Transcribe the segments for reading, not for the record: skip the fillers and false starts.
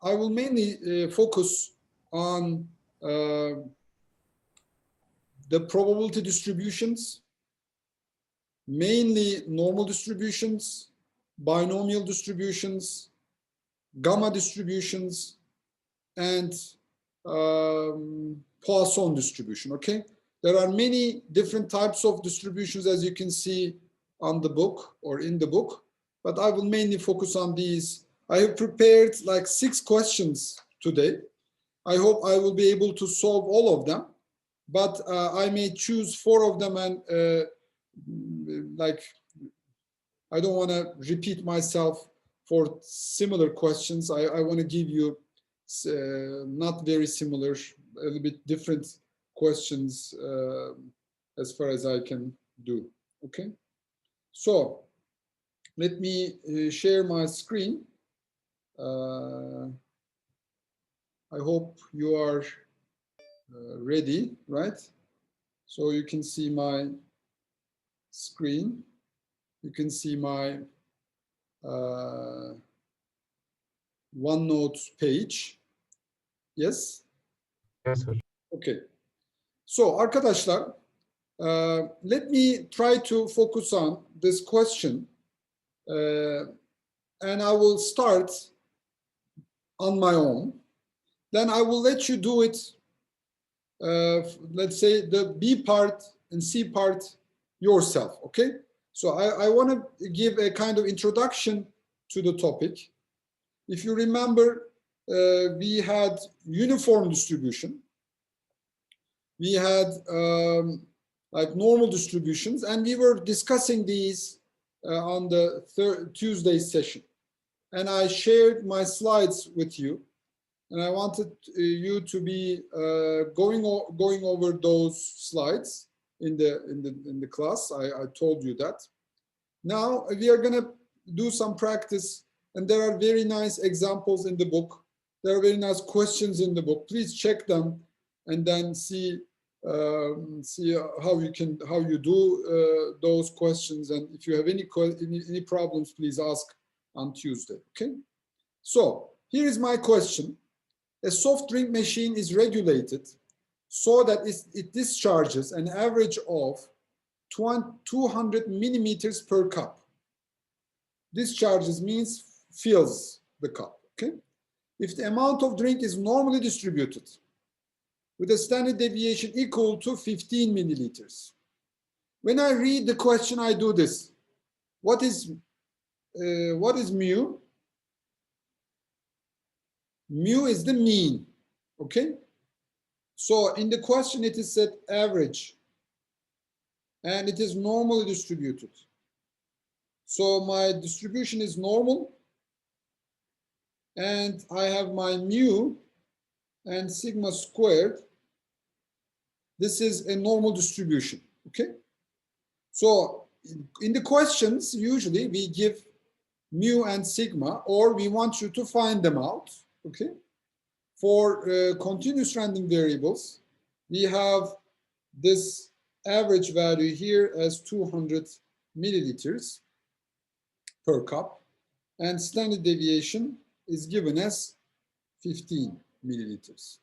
I will mainly focus on the probability distributions, mainly normal distributions, binomial distributions, gamma distributions, and Poisson distribution, okay? There are many different types of distributions, as you can see on the book or in the book, but I will mainly focus on these. I have prepared like 6 questions today. I hope I will be able to solve all of them, but I may choose 4 of them, and like, I don't want to repeat myself for similar questions. I want to give you not very similar, a little bit different questions as far as I can do. Okay, so let me share my screen. I hope you are ready, right? So you can see my screen. You can see my OneNote page. Yes? Yes, sir. Okay. So arkadaşlar, let me try to focus on this question, and I will start on my own. Then I will let you do it, let's say the B part and C part yourself, okay? So I want to give a kind of introduction to the topic. If you remember, we had uniform distribution. We had like normal distributions, and we were discussing these on the Tuesday session. And I shared my slides with you, and I wanted you to be going over those slides in the class. I told you that. Now we are going to do some practice, and there are very nice examples in the book. There are very nice questions in the book. Please check them and then see how you do those questions. And if you have any problems, please ask on Tuesday. Okay. So here is my question. A soft drink machine is regulated so that it discharges an average of 200 millimeters per cup. Discharges means fills the cup. Okay. If the amount of drink is normally distributed with a standard deviation equal to 15 milliliters. When I read the question, I do this. What is mu? Mu is the mean, okay? So in the question, it is said average, and it is normally distributed. So my distribution is normal, and I have my mu and sigma squared. This is a normal distribution, okay? So in the questions, usually we give mu and sigma, or we want you to find them out, okay? For continuous random variables, we have this average value here as 200 milliliters per cup, and standard deviation is given as 15 milliliters,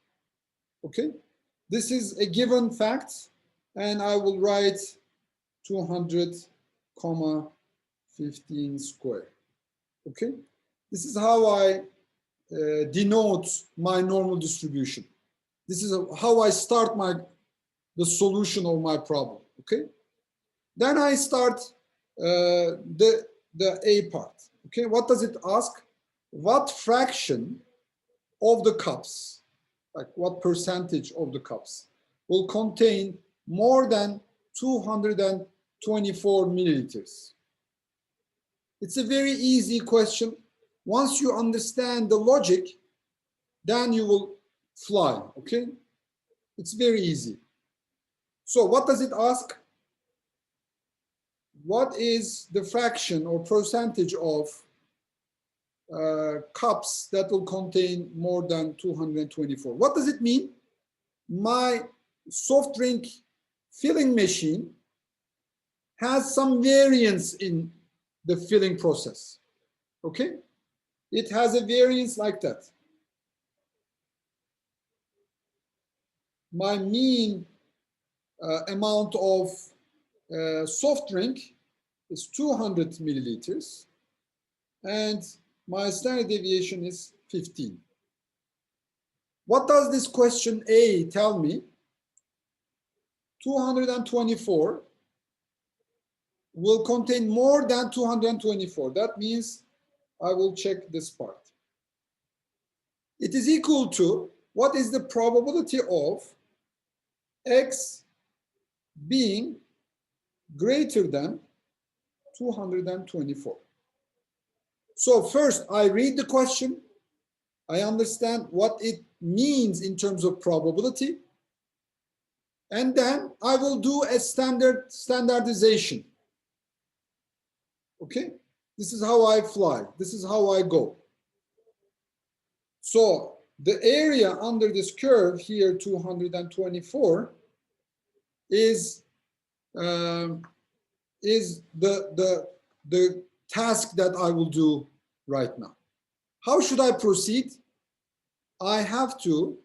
okay? This is a given fact, and I will write 200, 15 square. Okay, this is how I denote my normal distribution. This is how I start the solution of my problem. Okay, then I start the A part. Okay, what does it ask? What fraction of the cups, like what percentage of the cups, will contain more than 224 milliliters? It's a very easy question. Once you understand the logic, then you will fly, okay? It's very easy. So what does it ask? What is the fraction or percentage of cups that will contain more than 224? What does it mean? My soft drink filling machine has some variance in the filling process, okay? It has a variance like that. my mean amount of soft drink is 200 milliliters, and my standard deviation is 15. What does this question A tell me? 224 will contain more than 224. That means I will check this part. It is equal to, what is the probability of X being greater than 224? So first, I read the question. I understand what it means in terms of probability. And then I will do a standardization. Okay? This is how I fly. This is how I go. So the area under this curve here, 224, is the task that I will do right now. How should I proceed? I have to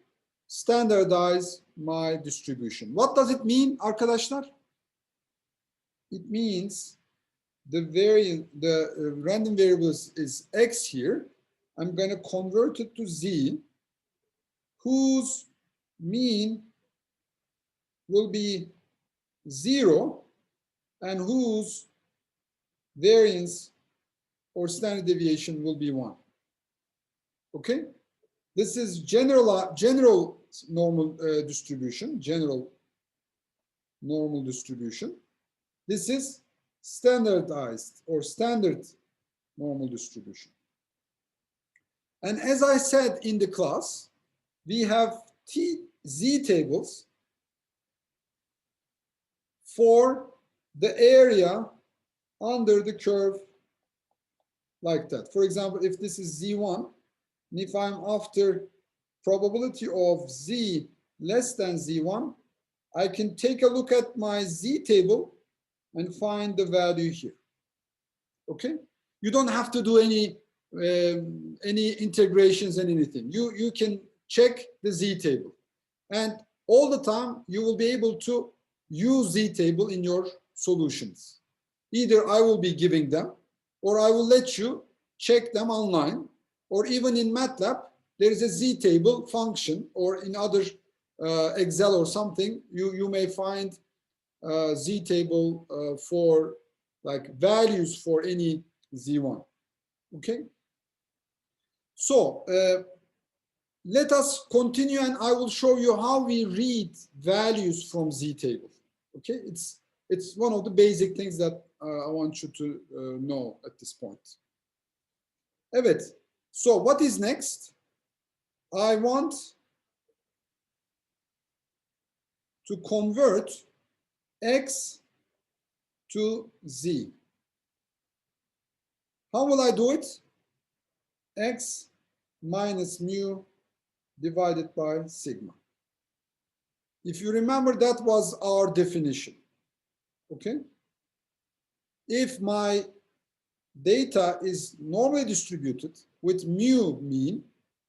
standardize my distribution. What does it mean, arkadaşlar? It means the random variable is X here. I'm going to convert it to Z, whose mean will be 0 and whose variance or standard deviation will be 1. Okay? This is general normal distribution, general normal distribution. This is standardized or standard normal distribution. And as I said in the class, we have Z tables for the area under the curve like that. For example, if this is Z1, and if I'm after probability of Z less than Z1, I can take a look at my Z table and find the value here. Okay? You don't have to do any integrations and anything. You can check the Z table. And all the time, you will be able to use Z table in your solutions. Either I will be giving them, or I will let you check them online, or even in MATLAB, there is a Z table function, or in other Excel or something, you may find Z table for like values for any Z1. Okay? So let us continue, and I will show you how we read values from Z table. Okay? It's one of the basic things that I want you to know at this point. Evet. So what is next? I want to convert X to Z. How will I do it? X minus mu divided by sigma. If you remember, that was our definition. Okay? If my data is normally distributed with mu mean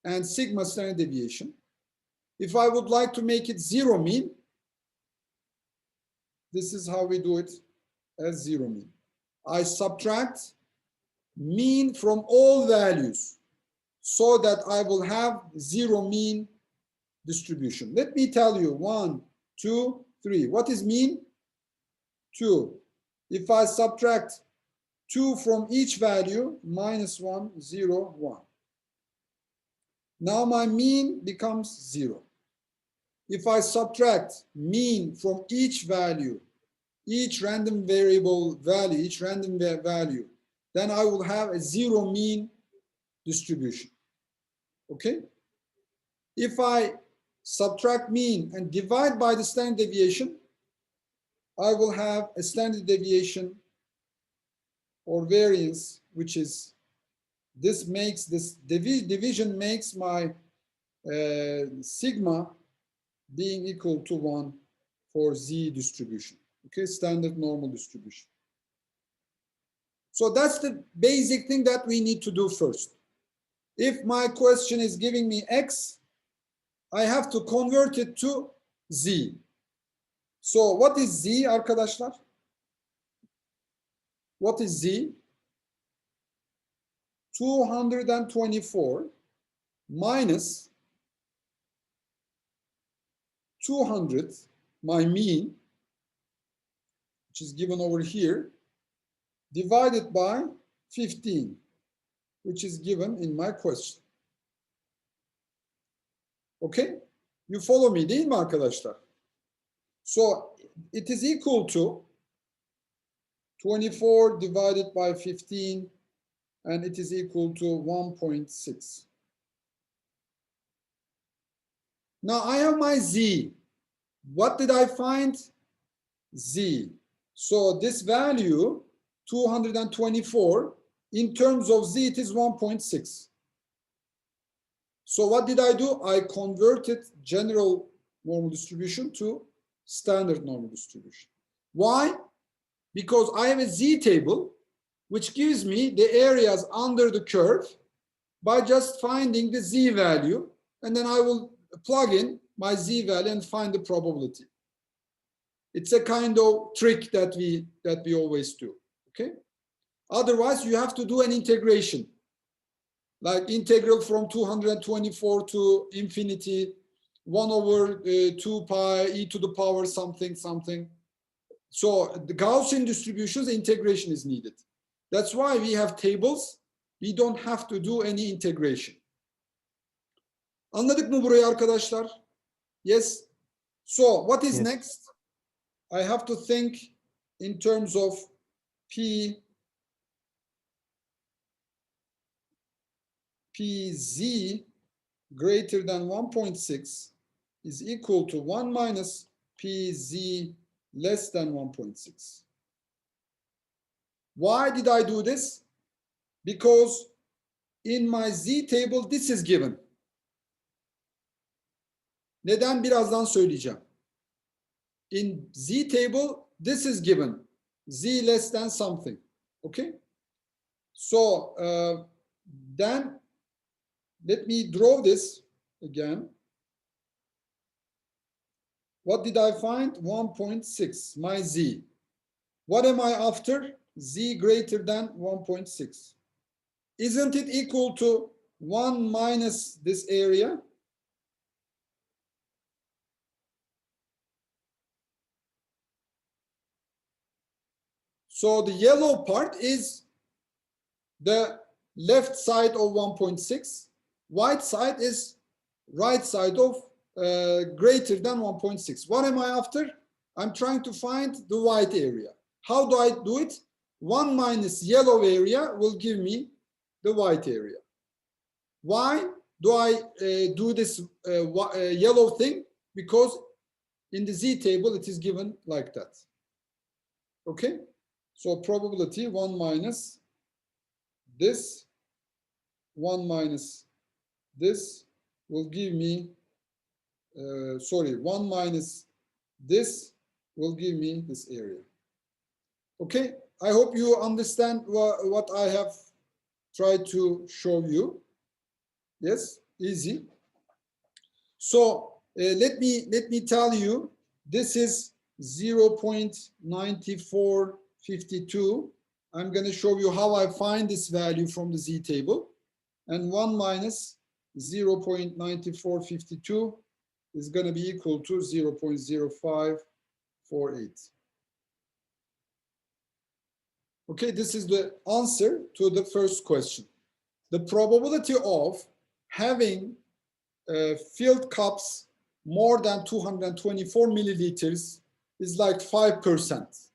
and sigma standard deviation, if I would like to make it zero mean, this is how we do it as zero mean. I subtract mean from all values so that I will have zero mean distribution. Let me tell you, 1, 2, 3. What is mean? 2. If I subtract 2 from each value, minus 1, 0, 1. Now my mean becomes 0. If I subtract mean from each value, each random variable value, each random value, then I will have a zero mean distribution. Okay? If I subtract mean and divide by the standard deviation, I will have a standard deviation or variance, which is, this makes this division makes my sigma being equal to 1 for Z distribution. Okay, standard normal distribution. So that's the basic thing that we need to do first. If my question is giving me X, I have to convert it to Z. So what is Z arkadaşlar? What is Z? 224 minus 200, my mean, which is given over here, divided by 15, which is given in my question. Okay? You follow me değil mi arkadaşlar? So it is equal to 24 divided by 15, and it is equal to 1.6. Now I have my Z. What did I find? Z. So this value, 224, in terms of Z, it is 1.6. So what did I do? I converted general normal distribution to standard normal distribution. Why? Because I have a Z table, which gives me the areas under the curve by just finding the Z value, and then I will plug in my Z value and find the probability. It's a kind of trick that we always do. Okay. Otherwise, you have to do an integration, like integral from 224 to infinity, 1 over 2 pi e to the power something something. So the Gaussian distributions integration is needed. That's why we have tables. We don't have to do any integration. Anladık mı burayı arkadaşlar? Yes. So what is next? I have to think in terms of Pz greater than 1.6 is equal to 1 minus Pz less than 1.6. Why did I do this? Because in my Z table this is given. Neden birazdan söyleyeceğim. In Z table this is given. Z less than something. Okay? So then let me draw this again. What did I find? 1.6, my Z. What am I after? Z greater than 1.6. Isn't it equal to 1 minus this area? So the yellow part is the left side of 1.6. White side is right side of greater than 1.6. What am I after? I'm trying to find the white area. How do I do it? 1 minus yellow area will give me the white area. Why do I do this yellow thing? Because in the Z table it is given like that. Okay? So probability 1 minus this, 1 minus this will give me, 1 minus this will give me this area. Okay, I hope you understand what I have tried to show you. Yes, easy. So let me tell you, this is 0.9452. I'm going to show you how I find this value from the Z table. And 1 minus 0.9452 is going to be equal to 0.0548. Okay, this is the answer to the first question. The probability of having filled cups more than 224 milliliters is like 5%,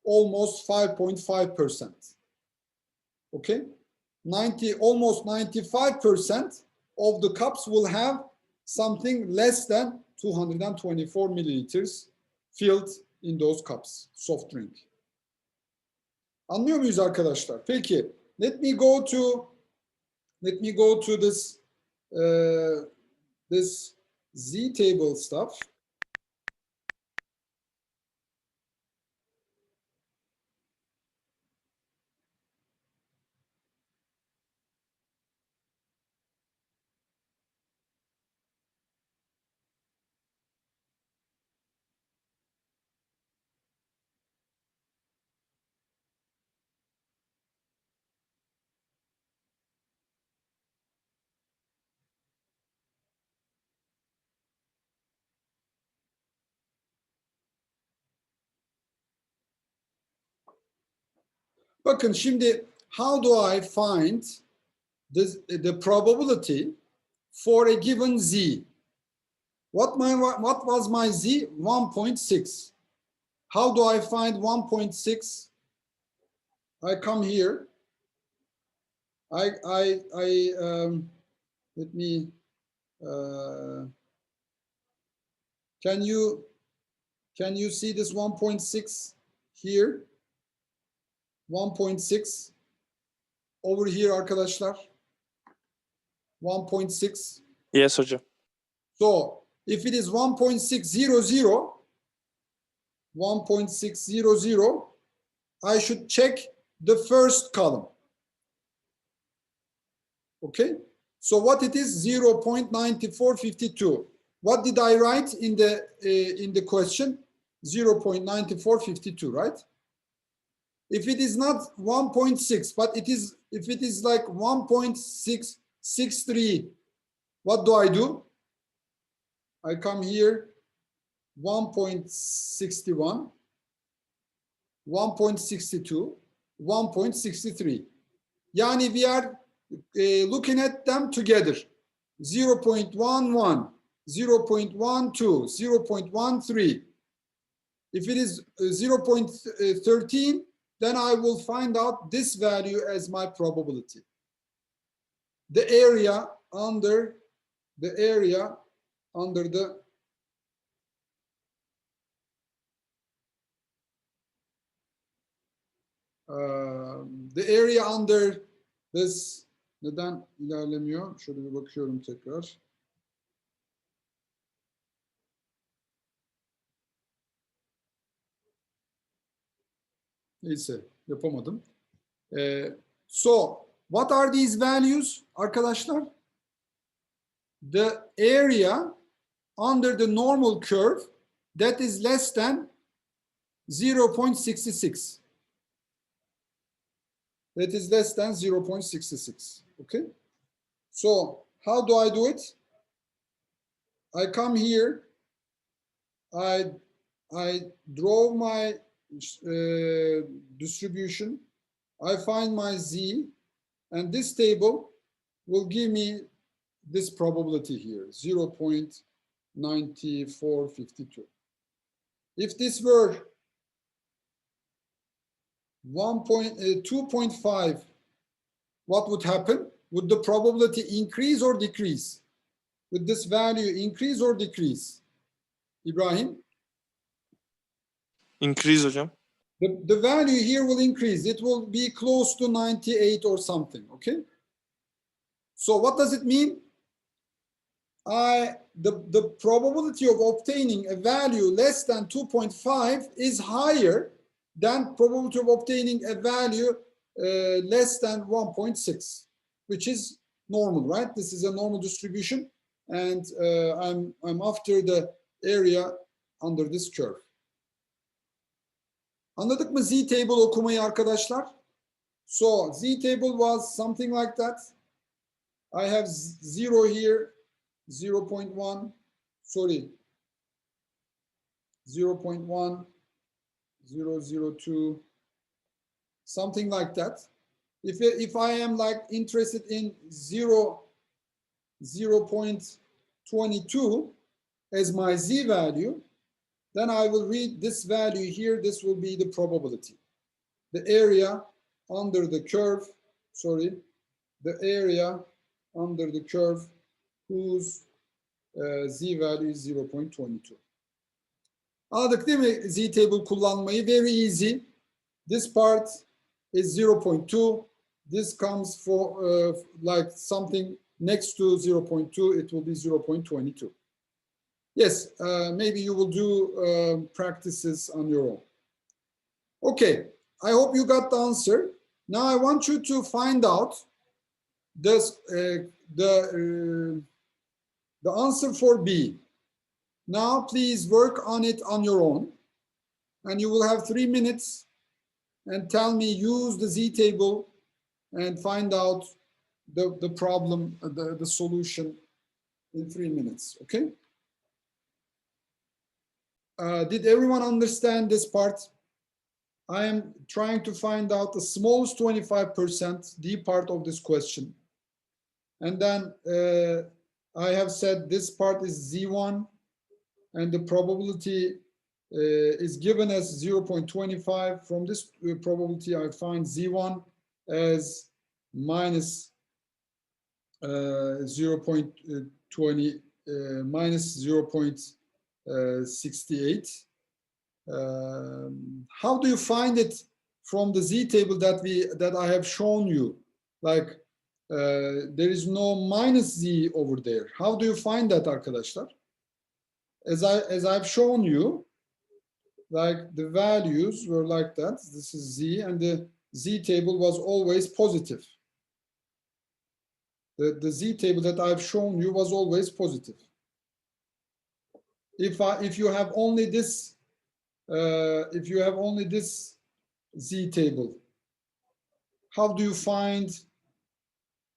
almost 5.5%. Okay, almost 95% of the cups will have something less than 224 milliliters filled in those cups, soft drink. Anlıyor muyuz arkadaşlar? Peki, let me go to this this Z table stuff. Bakın şimdi, how do I find the probability for a given z? What was my z? 1.6. How do I find 1.6? I come here. Let me. Can you see this 1.6 here? 1.6 over here arkadaşlar. 1.6. Yes hocam. So if it is 1.600, 1.600, I should check the first column. Okay, so what it is? 0.9452. What did I write in the question? 0.9452, right? If it is not 1.6, but if it is like 1.663, what do? I come here, 1.61, 1.62, 1.63. Yani we are looking at them together. 0.11, 0.12, 0.13. If it is 0.13, then I will find out this value as my probability. The area under the area under this. Neden ilerlemiyor? Şöyle bir bakıyorum tekrar. Neyse, yapamadım. So, what are these values arkadaşlar? The area under the normal curve that is less than 0.66. That is less than 0.66. Okay? So, how do I do it? I come here, I draw my distribution, I find my z, and this table will give me this probability here, 0.9452. If this were 2.5, what would happen? Would the probability increase or decrease? Would this value increase or decrease? Ibrahim? Increase hocam. The value here will increase. It will be close to 98 or something, okay? So what does it mean? The probability of obtaining a value less than 2.5 is higher than probability of obtaining a value less than 1.6, which is normal, right? This is a normal distribution, and I'm after the area under this curve. Anladık mı z-table okumayı arkadaşlar? So z-table was something like that. I have 0 here, 0.1, sorry, 0.1, 0.02, something like that. If I am like interested in 0.22 as my z value, then I will read this value here. This will be the probability. The area under the curve, sorry, the area under the curve whose z value is 0.22. Anladık değil mi z-table kullanmayı? Very easy. This part is 0.2. This comes for like something next to 0.2. It will be 0.22. Yes, maybe you will do practices on your own. Okay, I hope you got the answer. Now I want you to find out this, the answer for B. Now please work on it on your own, and you will have 3 minutes, and tell me, use the z-table and find out the problem, the solution in 3 minutes, okay? Did everyone understand this part? I am trying to find out the smallest 25% D part of this question. And then I have said this part is Z1, and the probability is given as 0.25. From this probability, I find Z1 as minus 0.20 minus 0.68. How do you find it from the Z table that I have shown you? Like there is no minus Z over there. How do you find that, arkadaşlar? As I've shown you, like the values were like that. This is Z, and the Z table was always positive. The Z table that I've shown you was always positive. If you have only this Z table, how do you find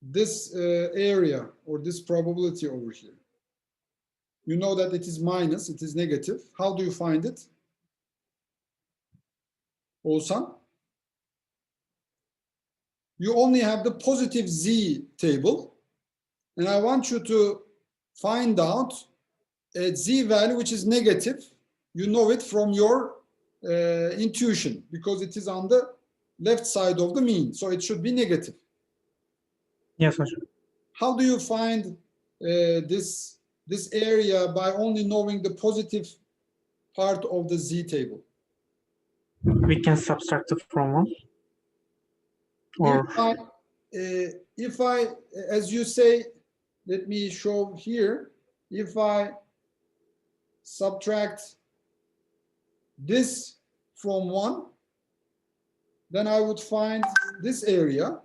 this area or this probability over here? You know that it is minus, it is negative. How do you find it? Oğuzhan? You only have the positive Z table, and I want you to find out a Z value which is negative. You know it from your intuition, because it is on the left side of the mean, so it should be negative. Yes, hocam. How do you find this area by only knowing the positive part of the Z table? We can subtract it from 1. Or If I, as you say, let me show here, if I subtract this from 1, then I would find this area,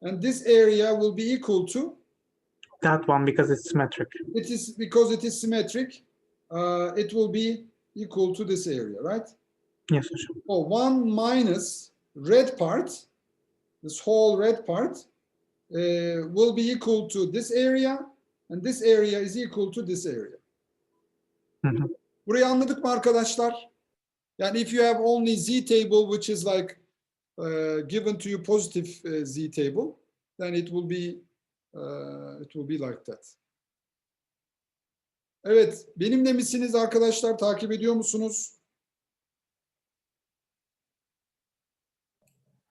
and this area will be equal to that one, because it's symmetric. It is because it is symmetric. It will be equal to this area, right? Yes, hocam. So 1 minus red part, this whole red part, will be equal to this area, and this area is equal to this area. Burayı anladık mı arkadaşlar? Yani if you have only Z table, which is like given to you positive Z table, then it will be like that. Evet, benimle misiniz arkadaşlar? Takip ediyor musunuz?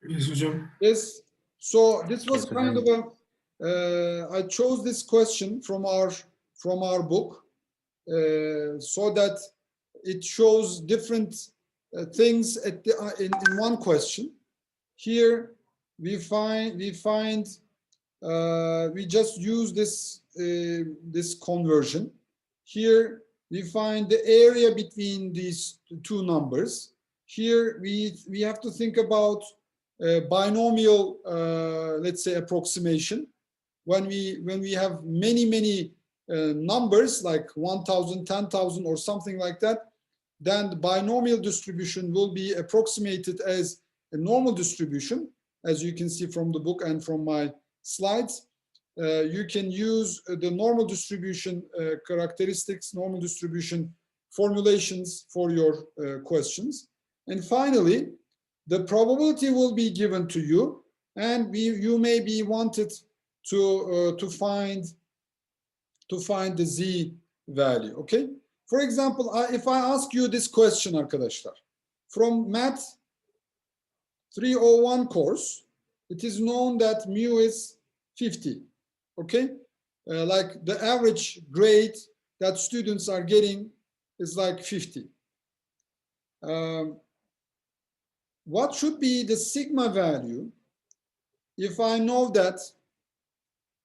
Yes, hocam. Yes. So this was kind of a. I chose this question from our book so that it shows different things at in one question. Here we just use this conversion. Here we find the area between these two numbers. Here we have to think about binomial, let's say, approximation. When we have many numbers like 1,000, 10,000, or something like that, then the binomial distribution will be approximated as a normal distribution, as you can see from the book and from my slides. You can use the normal distribution characteristics, normal distribution formulations for your questions. And finally, the probability will be given to you, and you may be wanted to find the Z value. Okay. For example, if I ask you this question, arkadaşlar, from Math 301 course, it is known that mu is 50. Okay, like the average grade that students are getting is like 50. What should be the sigma value if I know that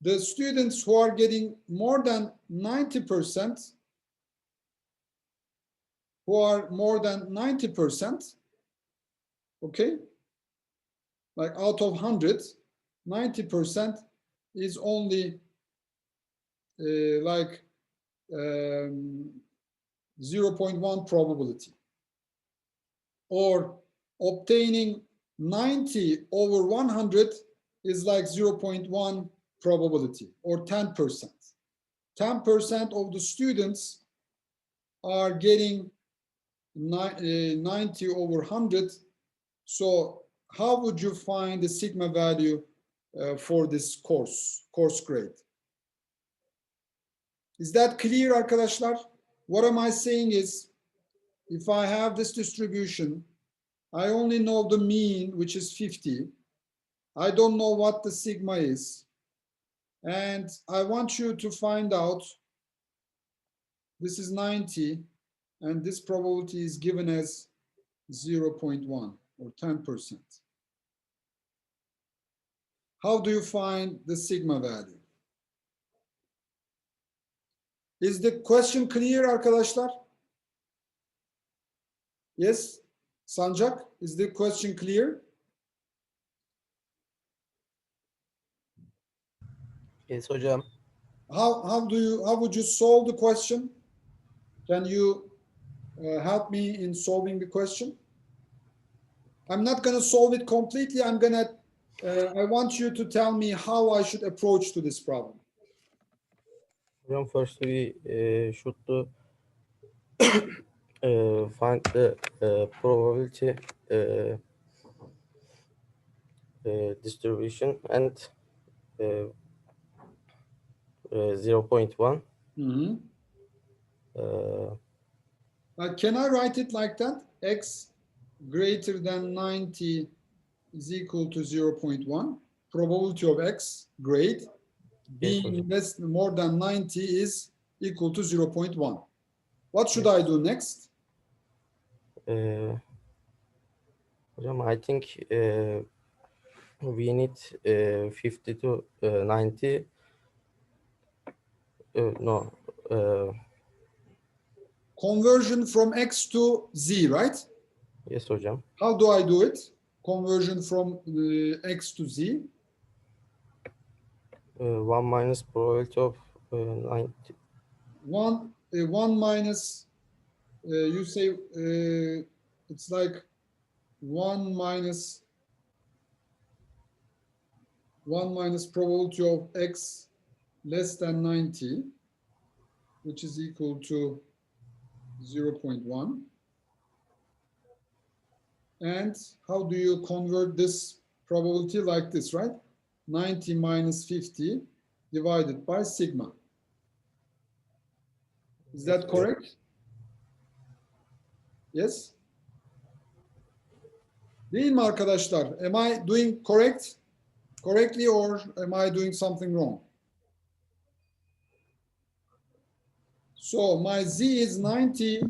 the students who are getting more than 90%, okay, like out of 100, 90% is only like 0.1 probability, or obtaining 90 over 100 is like 0.1 probability, or 10%. 10% of the students are getting 90 over 100 So how would you find the sigma value for this course grade? Is that clear arkadaşlar? What am I saying is, if I have this distribution, I only know the mean, which is 50. I don't know what the sigma is. And I want you to find out, this is 90, and this probability is given as 0.1 or 10%. How do you find the sigma value? Is the question clear arkadaşlar? Yes, Sancak, is the question clear? Yes hocam. How would you solve the question? Can you help me in solving the question? I'm not going to solve it completely. I want you to tell me how I should approach to this problem. Hocam, first we should do find the probability distribution and 0.1. Mm-hmm. Can I write it like that? X greater than 90 is equal to 0.1. Probability of X grade being more than 90 is equal to 0.1. What should I do next? Hocam, I think we need 50 to 90. No. Conversion from X to Z, right? Yes hocam. How do I do it? Conversion from X to Z. 1 minus probability of 90. One minus, you say it's like 1 minus probability of X less than 90, which is equal to 0.1. And how do you convert this probability like this, right? 90 minus 50 divided by sigma. Is that correct? Yes? Değil mi arkadaşlar? Am I doing correctly or am I doing something wrong? So my Z is 90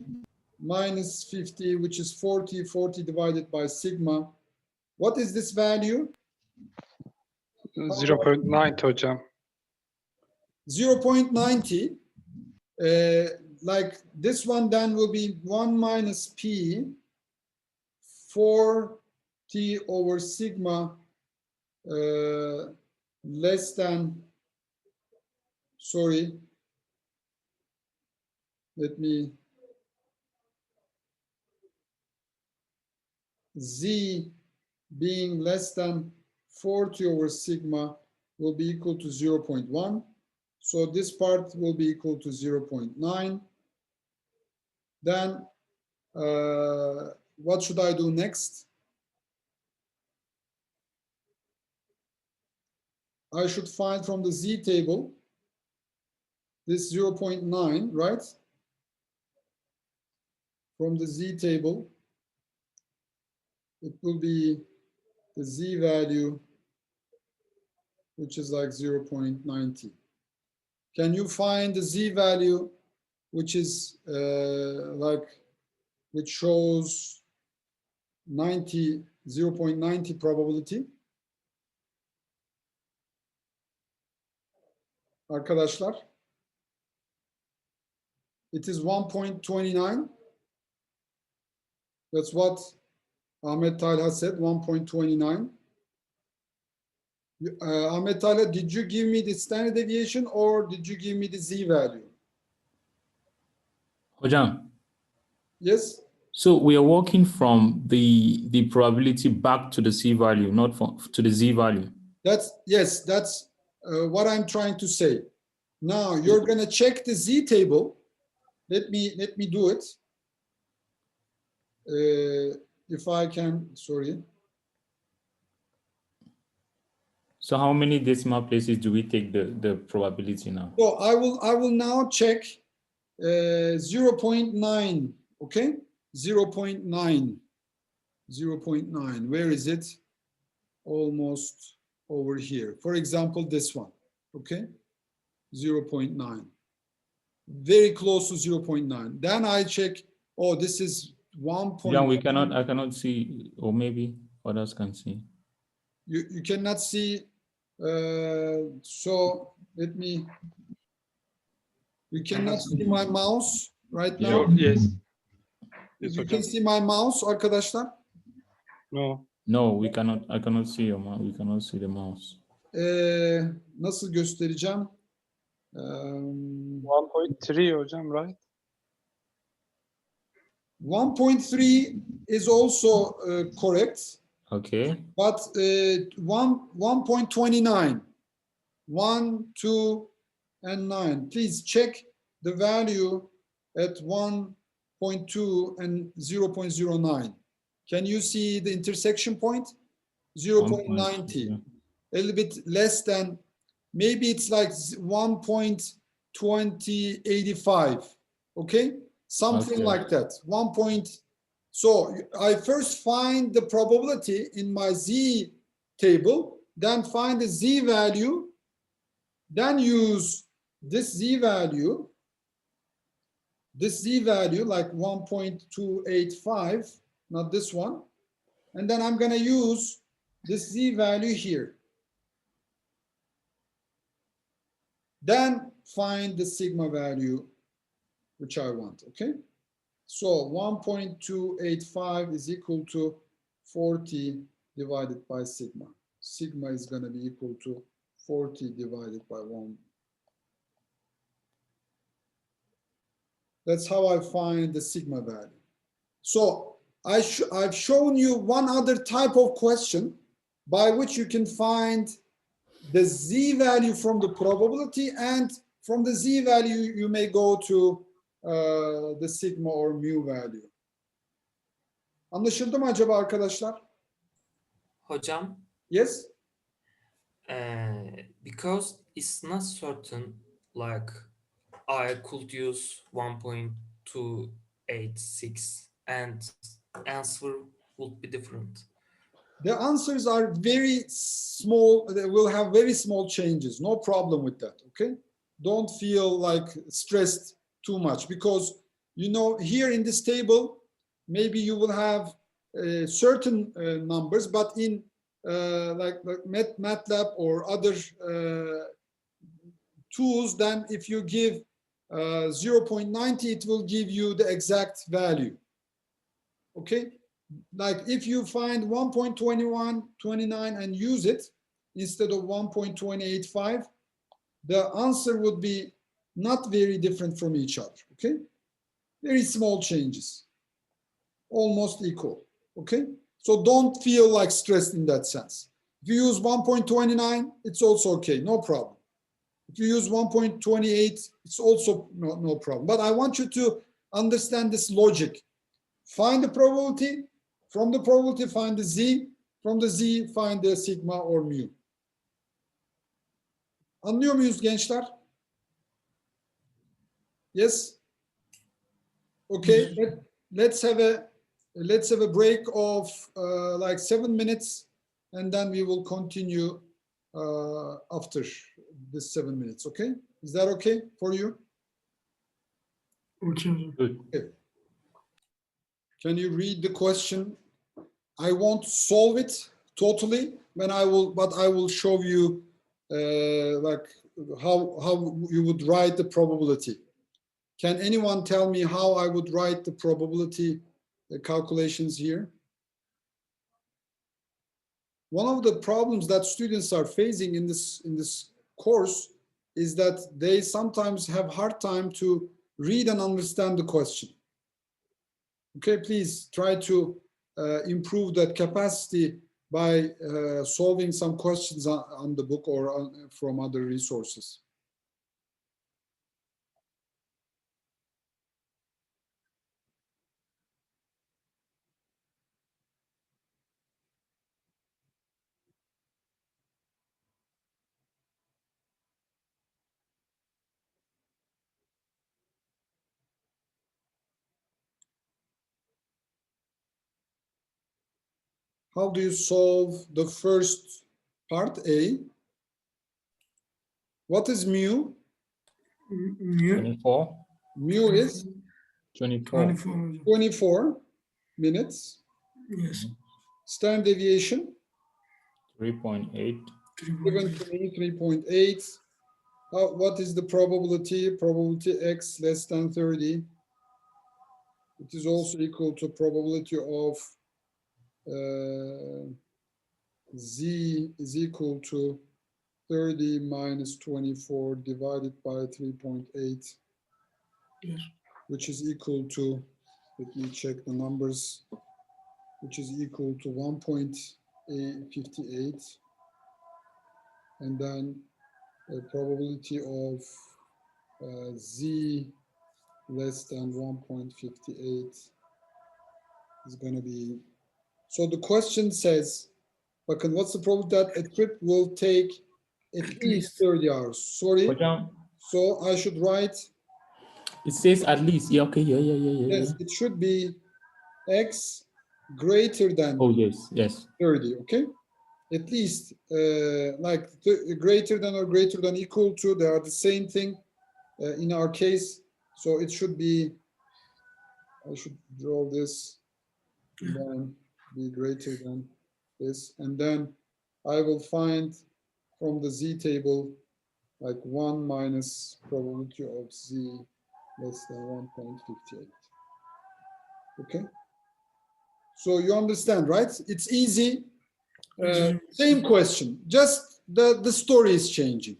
minus 50, which is 40, 40 divided by sigma. What is this value? 0.9 hocam. 0.90. Like this one then will be 1 minus P 4T over sigma less than, sorry, let me, Z being less than 40 over sigma will be equal to 0.1. So this part will be equal to 0.9. Then what should I do next? I should find from the Z table this 0.9, right? From the Z table, it will be the Z value, which is like 0.90. Can you find the Z value, which is which shows 0.90 probability? Arkadaşlar, it is 1.29. That's what Ahmet Talha said, 1.29. Ahmet Talha, did you give me the standard deviation or did you give me the Z value? Hocam. Yes. So we are working from the probability back to the C value, not to the Z value. Yes, that's what I'm trying to say. Now you're going to check the Z table. Let me do it. if I can, sorry. So how many decimal places do we take the probability now? So I will now check 0.9, okay? 0.9, 0.9, where is it? Almost over here. For example, this one, okay? 0.9, very close to 0.9. Then I check, oh, this is 1. Yeah, I cannot see, or maybe others can see. You cannot see, so let me, you cannot see my mouse right now. Sure, yes. Yes, You hocam. can see my mouse arkadaşlar. No. No, we cannot. I cannot see your mouse. We cannot see the mouse. Nasıl göstereceğim? 1.3 hocam, right? 1.3 is also correct, Okay. but 1.29, 1, 2, and 9. Please check the value at 1.2 and 0.09. Can you see the intersection point? 0.90, Yeah. a little bit less than, maybe it's like 1.2085, okay? Something Okay. like that. So I first find the probability in my Z table, then find the Z value, then use this Z value like 1.285, not this one, and then I'm going to use this Z value here. Then find the sigma value which I want, okay? So 1.285 is equal to 40 divided by sigma. Sigma is going to be equal to 40 divided by 1. That's how I find the sigma value. So I've shown you one other type of question by which you can find the Z value from the probability, and from the Z value you may go to the sigma or mu value. Anlaşıldı mı acaba arkadaşlar? Hocam, Yes? because it's not certain, like I could use 1.286 and answer would be different. The answers are very small. They will have very small changes. No problem with that, okay? Don't feel like stressed too much, because, you know, here in this table, maybe you will have certain numbers, but in like MATLAB or other tools, then if you give 0.90, it will give you the exact value, okay? Like if you find 1.21, 29 and use it instead of 1.285, the answer would be not very different from each other, okay? Very small changes, almost equal, okay? So don't feel like stressed in that sense. If you use 1.29, it's also okay, no problem. If you use 1.28, it's also no problem. But I want you to understand this logic. Find the probability, from the probability find the Z, from the Z find the sigma or mu. Anlıyor muyuz gençler? Yes? Okay, let's have a break of like 7 minutes, and then we will continue after this 7 minutes, okay? Is that okay for you? Okay. Good. Okay. Can you read the question? I won't solve it totally, but I will show you like how you would write the probability. Can anyone tell me how I would write the probability calculations here? One of the problems that students are facing in this course is that they sometimes have hard time to read and understand the question. Okay, please try to improve that capacity by solving some questions on the book or from other resources. how do you solve the first part, A? What is mu? Mu 24. Mu is 24. 24 hocam. 24 minutes. Yes. Standard deviation, 3.8. given 3.8. to me 3.8. What is the probability? Probability x less than 30. It is also equal to probability of z is equal to 30 minus 24 divided by 3.8, Yes. which is equal to, let me check the numbers, which is equal to 1.58. And then a probability of z less than 1.58 is going to be, so the question says, bakın, what's the probability that a trip will take at least 30 hours? Sorry, Hocam, so I should write, it says at least. Yeah, okay. Yeah. yes, it should be x greater than Oh, yes. 30, okay? At least like greater than or greater than equal to, they are the same thing in our case. So it should be, I should draw this, and then be greater than this. And then I will find from the z table like 1 minus probability of z less than 1.58. Okay? So you understand, right? It's easy. Same question, just the story is changing.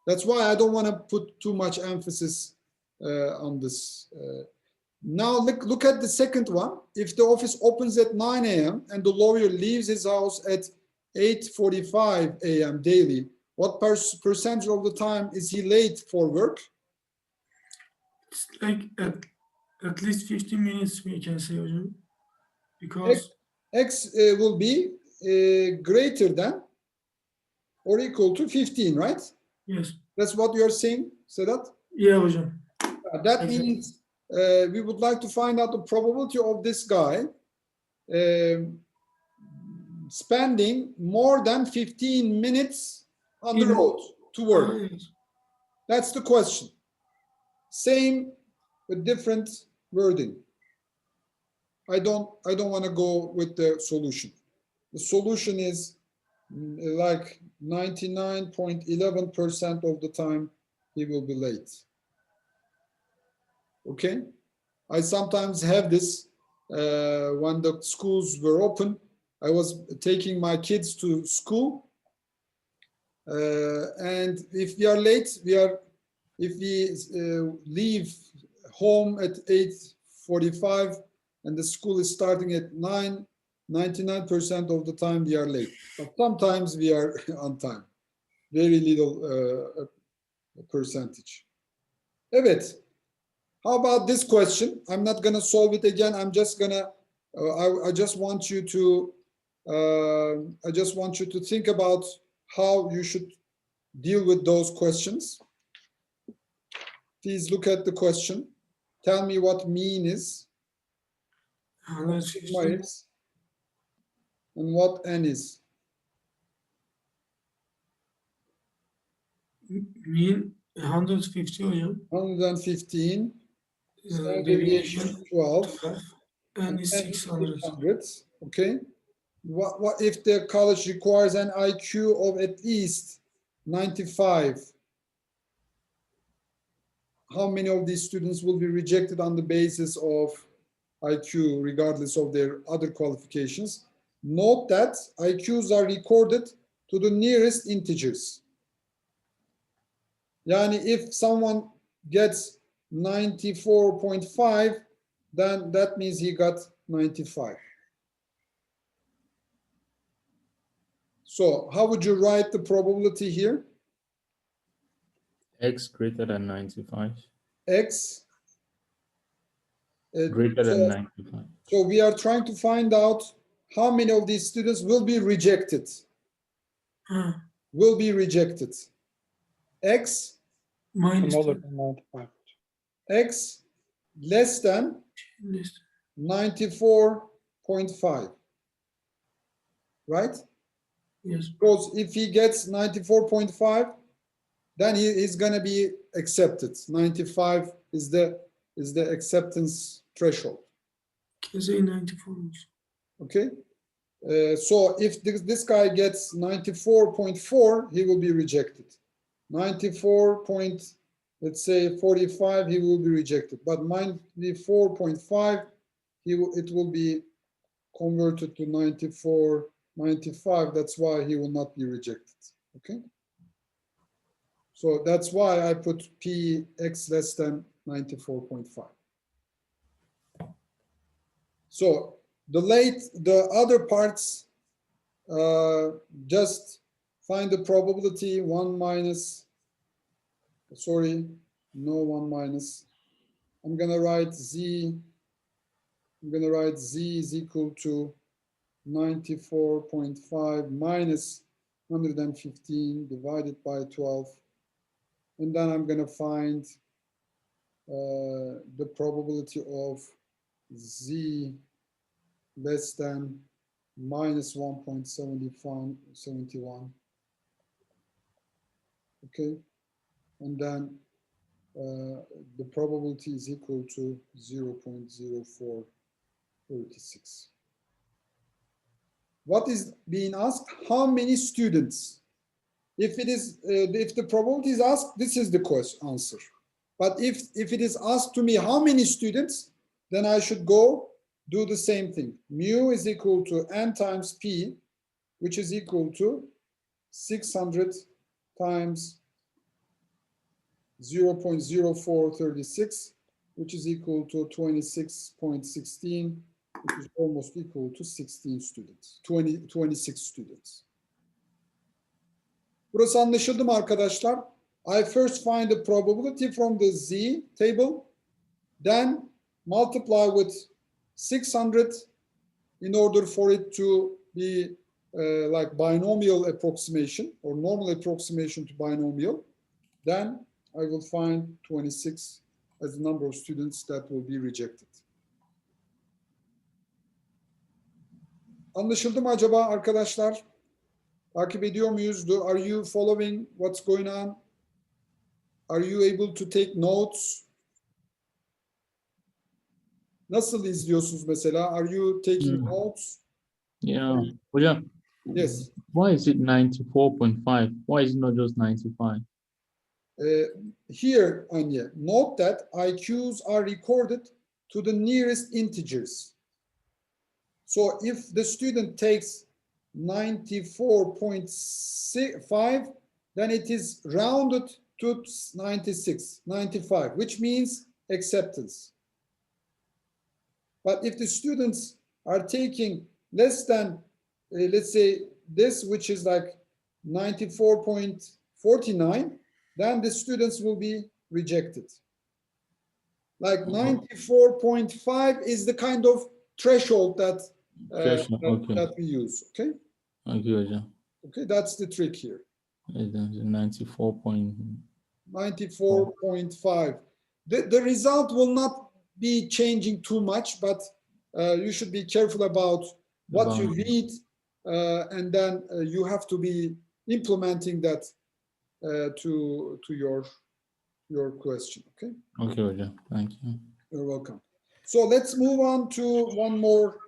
That's why I don't want to put too much emphasis on this. Now look at the second one. If the office opens at 9 a.m. and the lawyer leaves his house at 8:45 a.m. daily, what percentage of the time is he late for work? It's like at least 15 minutes we can say hocam. Because X will be greater than or equal to 15, right? yes. That's what you're saying, Sedat? Yeah hocam. That Exactly. means we would like to find out the probability of this guy spending more than 15 minutes on the road to work. Yes. That's the question. Same with different wording. I don't want to go with the solution. The solution is like 99.11% of the time he will be late. Okay? I sometimes have this when the schools were open. I was taking my kids to school, and if we are late, if we leave home at 8:45 and the school is starting at 9, 99% of the time we are late. But sometimes we are on time. Very little percentage. Evet. How about this question? I'm not going to solve it again. I'm just going to, I just want you to, think about how you should deal with those questions. Please look at the question. Tell me what mean is, what sigma is, and what n is. Mean 150 hocam. 115, standard Deviation deviation 12, 12 and is 600. 600. Okay. What if the college requires an IQ of at least 95? How many of these students will be rejected on the basis of IQ, regardless of their other qualifications? Note that IQs are recorded to the nearest integers. Yani if someone gets 94.5, then that means he got 95. So how would you write the probability here? X greater than 95. X Greater than 95. So we are trying to find out how many of these students will be rejected. Will be rejected. X Minus Smaller 10. than 95. X less than Yes. 94.5. right? Yes. Because if he gets 94.5, then he's gonna be accepted. 95 is the acceptance threshold. Can say 94 also. Okay. So if this guy gets 94.4, he will be rejected. 94 point, let's say 45, he will be rejected. But 94.5, it will be converted to 94, 95. That's why he will not be rejected. Okay. So that's why I put Px less than 94.5. So the other parts, just find the probability 1 minus, sorry, no 1 minus. I'm gonna write z is equal to 94.5 minus 115 divided by 12. And then I'm gonna find the probability of z less than minus 1.71. Okay, and then the probability is equal to 0.0436. What is being asked? How many students? If it is, if the probability is asked, this is the answer. But if it is asked to me how many students, then I should go do the same thing. Mu is equal to n times p, which is equal to 600 times 0.0436, which is equal to 26.16, which is almost equal to 16 students, 26 students. Burası anlaşıldı mı arkadaşlar? I first find the probability from the z table, then multiply with 600 in order for it to be like binomial approximation or normal approximation to binomial. Then I will find 26 as the number of students that will be rejected. Anlaşıldı mı acaba arkadaşlar? Takip ediyor muyuz? Are you following what's going on? Are you able to take notes? Nasıl izliyorsunuz mesela? Are you taking notes? Yeah. Hocam, Yes. why is it 94.5? Why is it not just 95? Here, Anya, note that IQs are recorded to the nearest integers. So if the student takes 94.5, then it is rounded to 96, 95, which means acceptance. But if the students are taking less than, let's say this, which is like 94.49, then the students will be rejected. Like 94.5 is the kind of threshold that that we use. Okay. Okay, that's the trick here. 94.5. The result will not be changing too much, but you should be careful about what you read, and then you have to be implementing that to your question. Okay. Okay, thank you. You're welcome. So let's move on to one more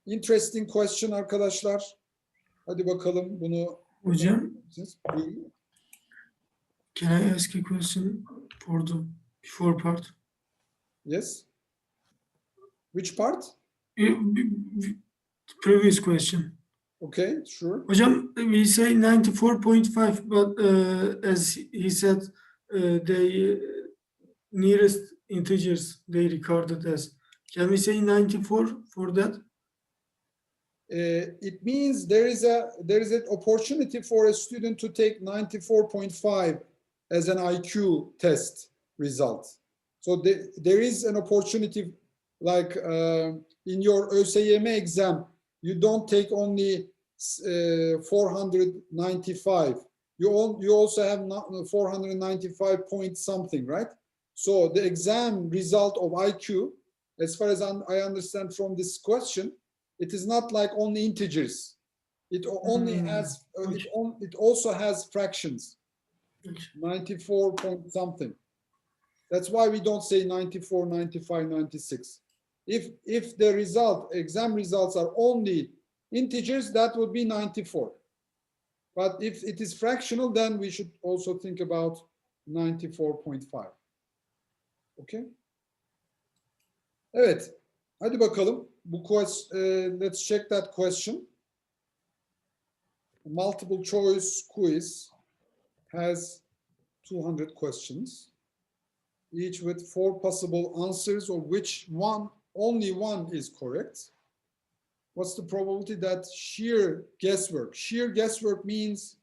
interesting question arkadaşlar. Hadi bakalım bunu. Hocam, Buyurun. can I ask a question for the before part? Yes. Which part? Previous question. Okay, sure. Hocam, we say 94.5, but as he said, the nearest integers they recorded as. Can we say 94 for that? It means there is an opportunity for a student to take 94.5 as an IQ test result. So there is an opportunity, like in your ÖSYM exam, you don't take only 495. You also have 495 point something, right? So the exam result of IQ, as far as I understand from this question, it is not like only integers. It only has, it also has fractions, 94 point something. That's why we don't say 94, 95, 96. If the exam results are only integers, that would be 94. But if it is fractional, then we should also think about 94.5. Okay? Evet. Hadi bakalım. Let's check that question. Multiple choice quiz has 200 questions, each with 4 possible answers, of which only one is correct. What's the probability that sheer guesswork means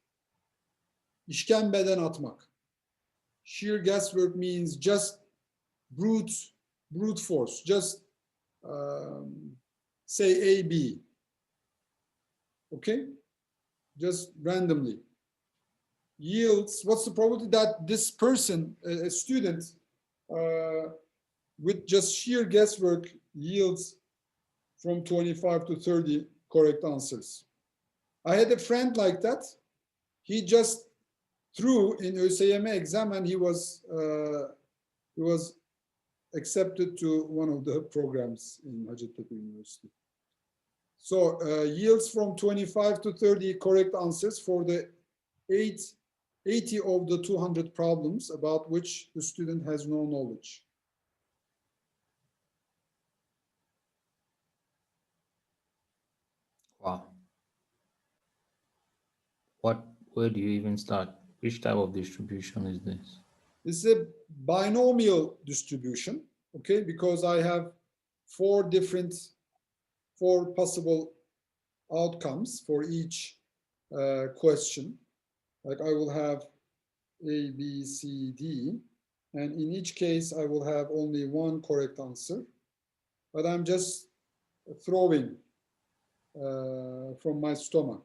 işkembeden atmak. Sheer guesswork means just brute force, just say A, B. Okay? Just randomly. Yields, what's the probability that this person, a student, with just sheer guesswork yields from 25 to 30 correct answers? I had a friend like that. He just threw in ÖSYM exam and he was accepted to one of the programs in Hacettepe University. So yields from 25 to 30 correct answers for the 80 of the 200 problems about which the student has no knowledge. Wow. Where do you even start? Which type of distribution is this? This is a binomial distribution, okay? Because I have 4 possible outcomes for each question. Like I will have A, B, C, D, and in each case I will have only one correct answer, but I'm just throwing from my stomach.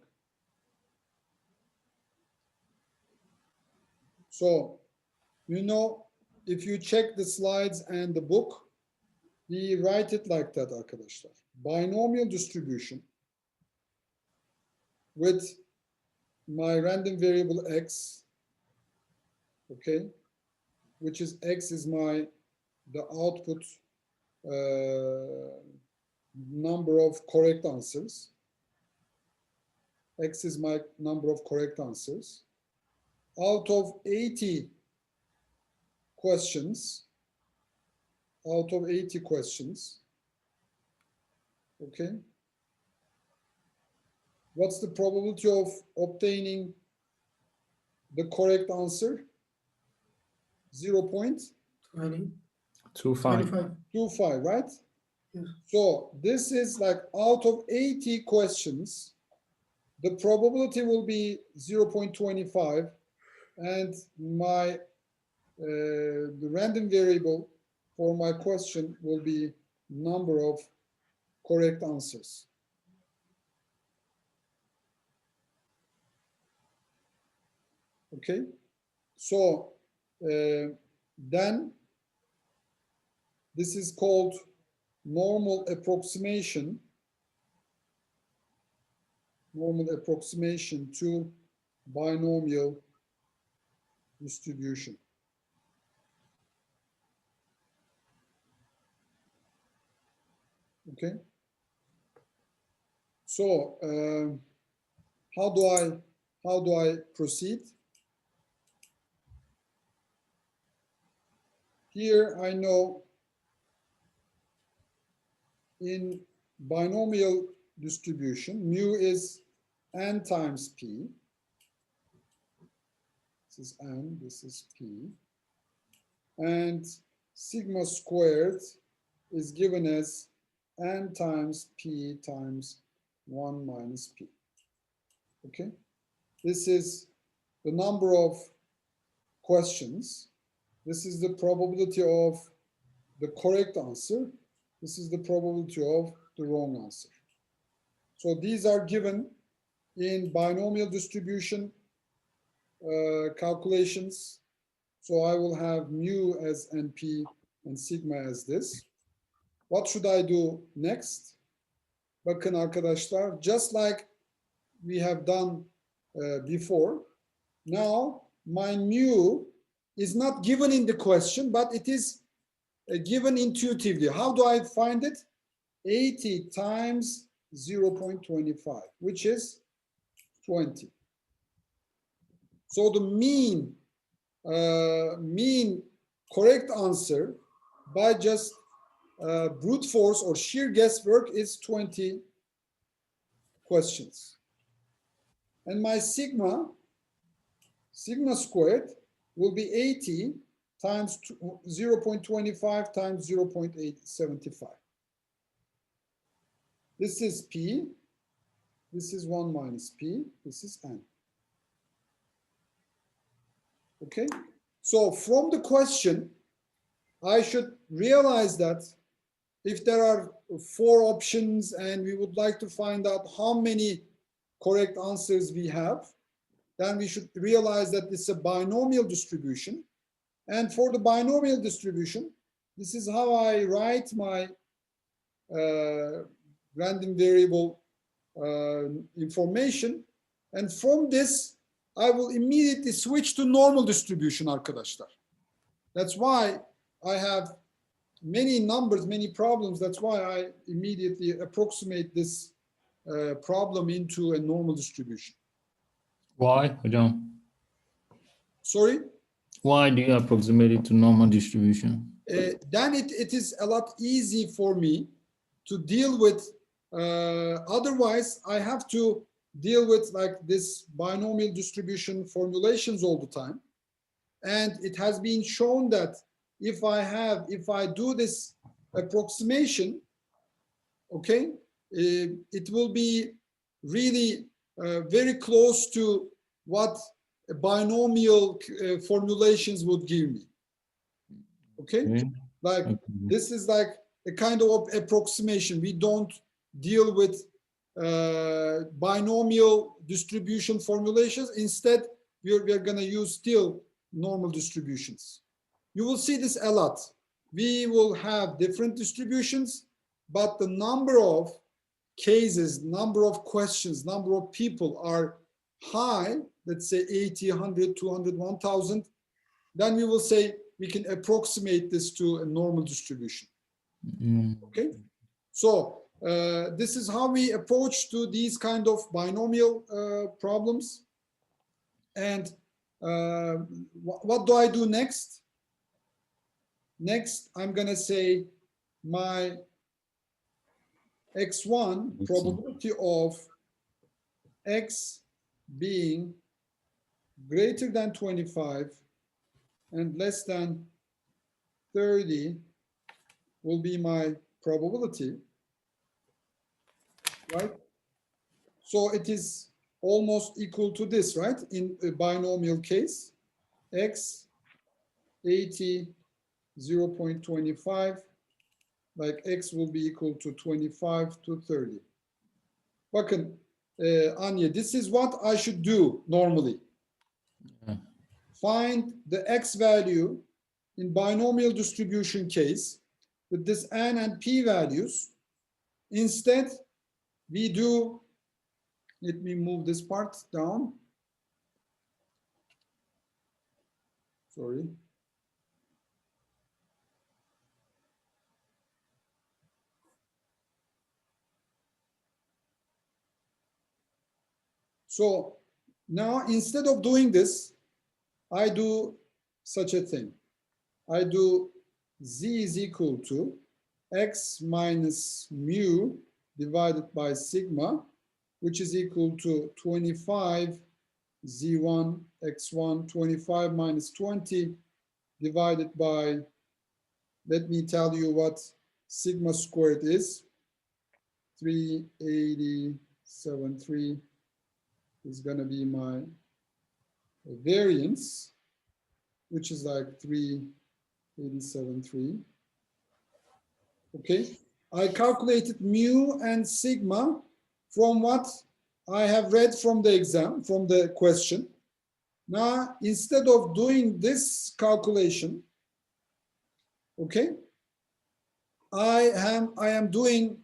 So, you know, if you check the slides and the book, we write it like that, arkadaşlar. Binomial distribution with my random variable x, okay, which is x is the output number of correct answers. X is my number of correct answers. Out of 80 questions, okay, what's the probability of obtaining the correct answer? 20, 0.25, right? Yes. So this is like out of 80 questions, the probability will be 0.25, and the random variable for my question will be number of correct answers. Okay, so then this is called normal approximation to binomial distribution. Okay, so how do I proceed? Here I know in binomial distribution, mu is n times p. This is n, this is p. And sigma squared is given as n times p times 1 minus p. Okay? This is the number of questions. This is the probability of the correct answer. This is the probability of the wrong answer. So these are given in binomial distribution calculations. So I will have mu as NP and sigma as this. What should I do next? Bakın arkadaşlar, just like we have done before. Now, my mu is not given in the question, but it is given intuitively. How do I find it? 80 times 0.25, which is 20. So the mean correct answer by just brute force or sheer guesswork is 20 questions. And my sigma squared will be 80 times 0.25 times 0.875. This is P, this is 1 minus P, this is N. Okay, so from the question, I should realize that if there are 4 options and we would like to find out how many correct answers we have, then we should realize that it's a binomial distribution. And for the binomial distribution, this is how I write my random variable information. And from this, I will immediately switch to normal distribution, arkadaşlar. That's why I have many numbers, many problems. That's why I immediately approximate this problem into a normal distribution. Why, hocam? Sorry? Why do you approximate it to normal distribution? Then it is a lot easy for me to deal with. Otherwise, I have to deal with like this binomial distribution formulations all the time. And it has been shown that if I do this approximation, okay, it will be really very close to what binomial formulations would give me. Okay, like this is like a kind of approximation. We don't deal with binomial distribution formulations. Instead, we're going to use still normal distributions. You will see this a lot. We will have different distributions, but the number of cases, number of questions, number of people are high, let's say 80, 100, 200, 1000, then we will say we can approximate this to a normal distribution. Okay, so this is how we approach to these kind of binomial problems. And what do I do next? Next, I'm going to say my x1 probability of x being greater than 25 and less than 30 will be my probability, right? So it is almost equal to this, right? In a binomial case, x 80, 0.25, like x will be equal to 25 to 30. Bakın, Anya, this is what I should do normally. Find the x value in binomial distribution case with this n and p values. Instead, we do, let me move this part down. Sorry. So now instead of doing this, I do such a thing. I do z is equal to x minus mu divided by sigma, which is equal to 25 z1 x1, 25 minus 20 divided by, let me tell you what sigma squared is, 387.3 is going to be my variance, which is like 387.3. Okay, I calculated mu and sigma from what I have read from the exam, from the question. Now, instead of doing this calculation, okay, I am doing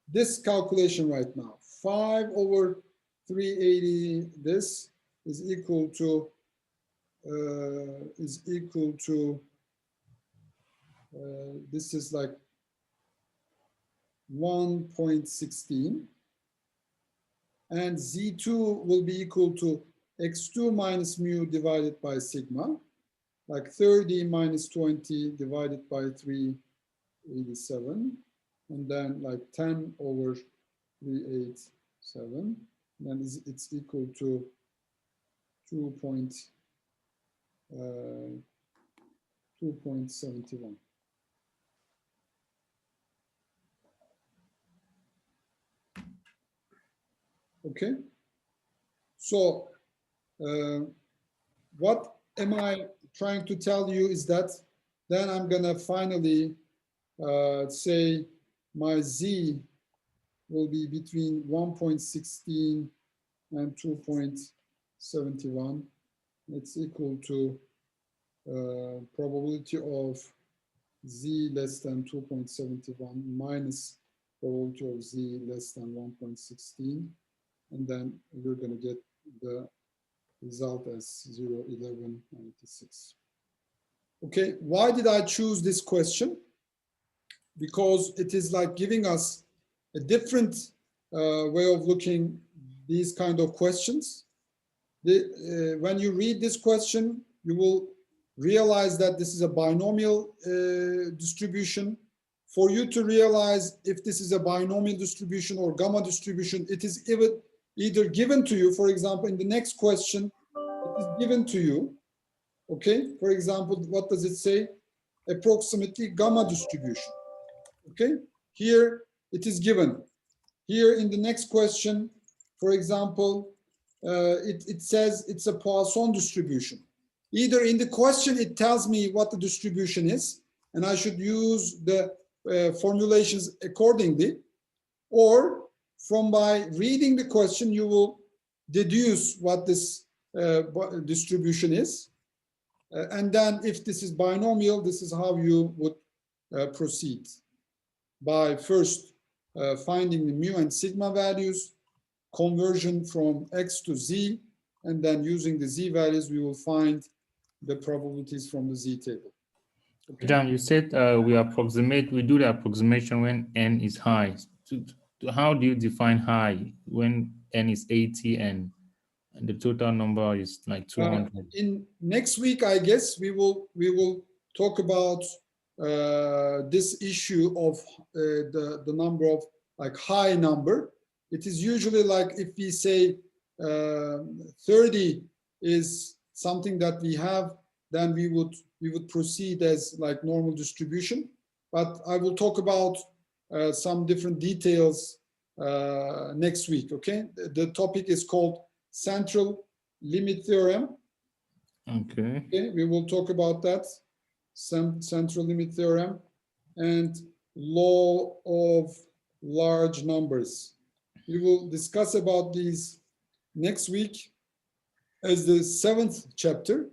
this calculation right now. 5 over 380 this is equal to this is like 1.16, and Z2 will be equal to x2 minus mu divided by sigma, like 30 minus 20 divided by 387, and then like 10 over 387, then it's equal to 2.71. Okay, so what am I trying to tell you is that then I'm gonna finally say my Z will be between 1.16 and 2.71. It's equal to probability of Z less than 2.71 minus probability of Z less than 1.16. And then we're going to get the result as 0.1196. Okay, why did I choose this question? Because it is like giving us a different way of looking these kind of questions. When you read this question, you will realize that this is a binomial distribution. For you to realize if this is a binomial distribution or gamma distribution, it is either given to you. For example, in the next question, it is given to you. Okay, for example, what does it say? Approximately gamma distribution. Okay, here it is given. Here in the next question, for example, it says it's a Poisson distribution. Either in the question it tells me what the distribution is, and I should use the formulations accordingly, or by reading the question, you will deduce what this distribution is. And then if this is binomial, this is how you would proceed. By first finding the mu and sigma values, conversion from X to Z, and then using the Z values, we will find the probabilities from the Z table. Okay. John, you said we do the approximation when n is high. How do you define high when n is 80 and the total number is like 200? In next week, I guess we will talk about this issue of the number of like high number. It is usually like if we say 30 is something that we have, then we would proceed as like normal distribution. But I will talk about some different details next week. Okay, the topic is called central limit theorem. Okay. Okay, we will talk about that, central limit theorem, and law of large numbers. We will discuss about these next week as the 7th chapter,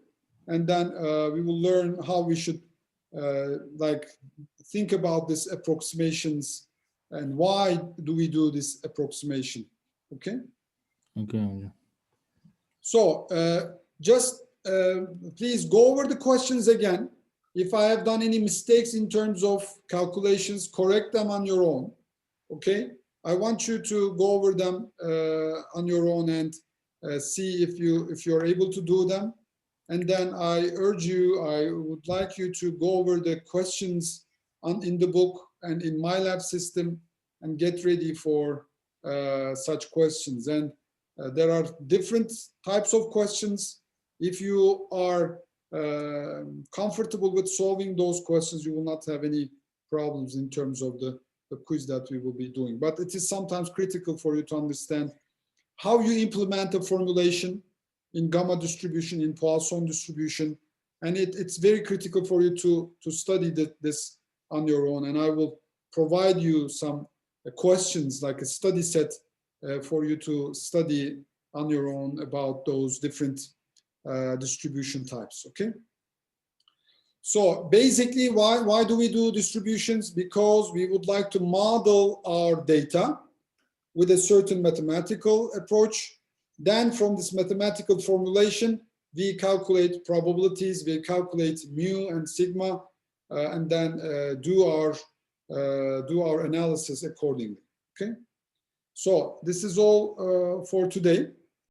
and then we will learn how we should like think about these approximations and why do we do this approximation. Okay. Okay. So just please go over the questions again. If I have done any mistakes in terms of calculations, correct them on your own. Okay. I want you to go over them on your own and see if you're able to do them. And then I urge you, I would like you to go over the questions in the book and in MyLab system and get ready for such questions. And there are different types of questions. If you are comfortable with solving those questions, you will not have any problems in terms of the quiz that we will be doing. But it is sometimes critical for you to understand how you implement a formulation in gamma distribution, in Poisson distribution, and it's very critical for you to study this on your own. And I will provide you some questions, like a study set for you to study on your own about those different distribution types. Okay. So basically, why do we do distributions? Because we would like to model our data with a certain mathematical approach Then from this mathematical formulation, we calculate probabilities, we calculate mu and sigma, and then do our analysis accordingly. Okay. So this is all for today.